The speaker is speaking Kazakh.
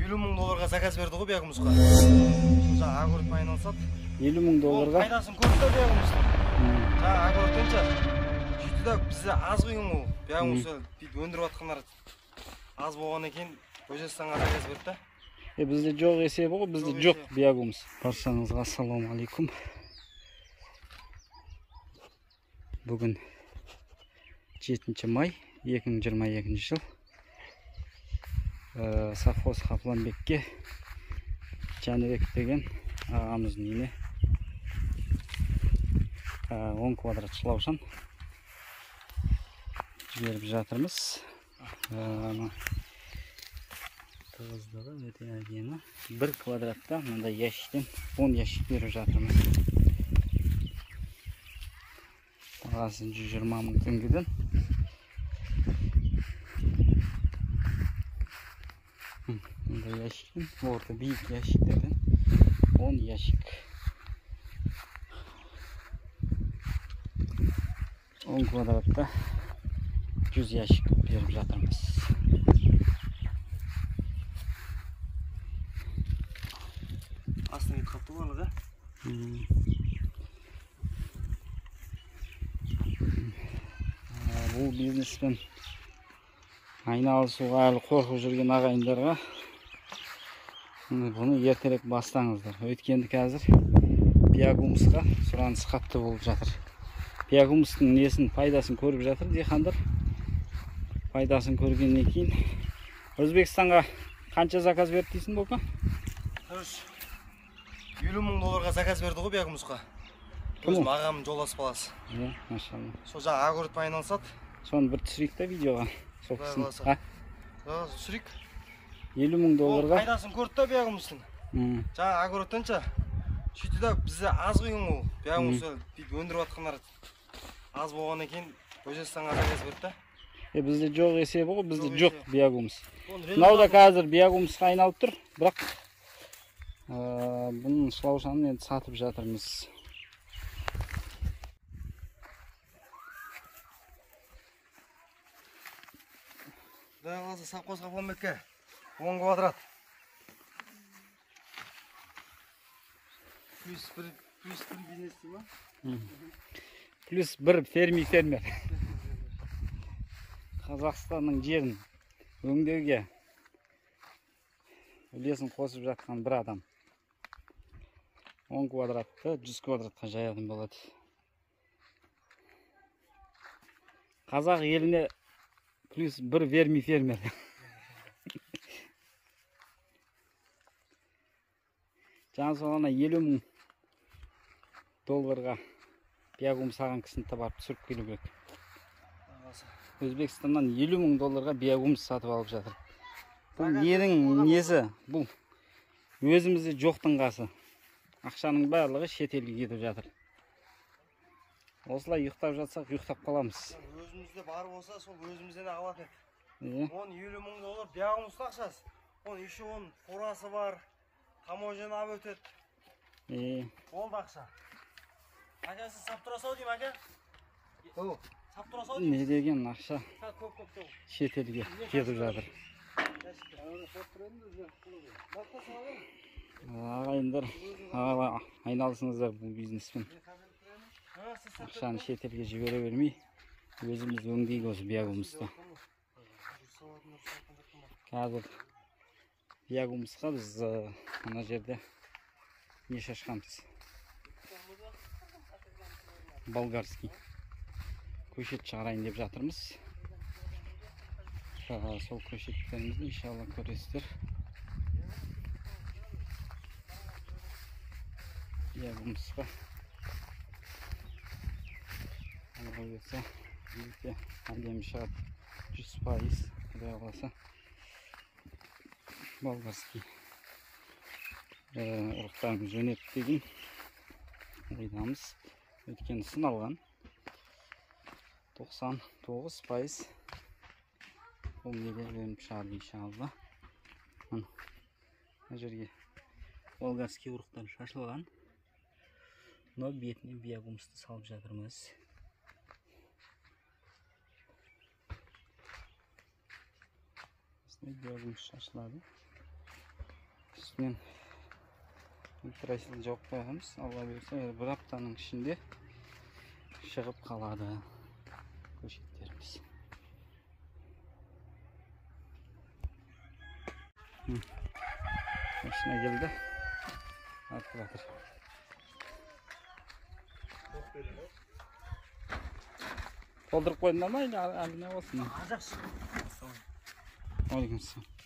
$50.000 заказ берді ғой биягымызға. Жаңа огород айналысады. $50.000. Пайдасын көрді биягымыздың. Жаңа огородынша сөйтті да бізде аз қиын ол. Биягымызды өндіріп жатқандар аз болған екен, Өзбекстанға заказ берді. Bizde жоқ есебі ғой, bizde жоқ биягымыз. Баршаңызға ассалаумағалейкум. Бүгін 7 май 2022 жыл. Совхоз Қапланбекке Жәнібек деген ағамыздың үйіне 10 квадрат шылаушан жіберіп жатырмыз. Тығыздығы өте әдемі. 1 квадратта мынандай ящиктен 10 ящик беріп жатырмыз. Бағасы 120 мың теңгеден. Мындай ящиктен, орта биік ящиктерден 10 ящик. 10 квадратта 100 ящик беріп жатырмыз. Астын кетіп қалыпты барлығы. Бұл бизнеспен айналысуға әлі қорқып жүрген ағайындарға бұны ертерек бастаңыздар. Өйткені қазір биягумусқа сұраныс қатты болып жатыр. Биягумустың несін, пайдасын көріп жатыр диқандар. Пайдасын көргеннен кейін Өзбекстанға қанша заказ берді дейсің Бока? $50.000 заказ берді ғой биягымызға. Өзім ағамның жолдас баласы. Машалла. Сол жаңа огородпен айналысады. Соны бір түсірейік та видеоға. Түсірейік. $50.000. Пайдасын көрді да биягымыздың. Жаңа огородтанша сөйтті да бізде аз қиын ол. Биягымызды өндіріп жатқандар аз болған екен, Өзбекстанға заказ берді. Бізде жоқ есебі ғой, бізде жоқ биягумус. Мынау да қазір биягумусқа айналып тұр, бірақ бұның шылаушанын енді сатып жатырмыз. Құдай қаласа совхоз Қапланбекке 10 квадрат. Плюс бір бизнес дей ма? Плюс бір фермер. Қазақстанның жерін өңдеуге үлесін қосып жатқан бір адам. 10 квадратты 100 квадратқа жаятын болады. Қазақ еліне плюс бір фермер. Жаңа соғана $50.000 биягумус саған кісіні табарып түсіріп келу керек. Өзбекстаннан $50.000 биягумус сатып алып жатыр. Бұл ненің несі? Бұл өзімізде жоқтың қасы. Ақшаның барлығы шетелге кетіп жатыр. Осылай ұйықтап жатсақ, ұйықтап қаламыз. Өзімізде бар болса, сол өзімізден алатын еді. Оның $50.000 биягумустың ақшасы. Оның еще оның фурасы бар, таможен алып өтеді. Болды ақша. Ака, сіз сап тұра сау дейм, ака? Сап тұра сау дейм? Не деген ақша шетелге кетіп жатыр. Ағайындар, айналысыңыздар бұл бизнеспен. Ақшаны шетелге жібере бермей, өзіміз өңдейік осы биягумусты. Қазір биягумусқа біз ана жерде не шашқанбыз? Болгарский көшет шығарайын деп жатырмыз. Сол көшеттерімізді иншалла көресіздер. Биягумусқа алғабетсе өте әдемі шығады. 100%, құдай қаласа. Болгарский ұрықтарымыз жөнеп деген ойдамыз. Өйткені сыналған 99% бұл неге өніп шығады иншалла. Мына жерге болгарский ұрықтар шашылған. Но бетіне биягумусты салып жатырмыз. Biagumuz шашылады. Üstünden ultrasını jaup koyamiz. Allah buyursa bir haftanın içinde шығып қалады көшеттерimiz. Başına geldi. Artık atır. Doldurup koydun ama yine ne olsun? Ajaksın. Aleykümselam.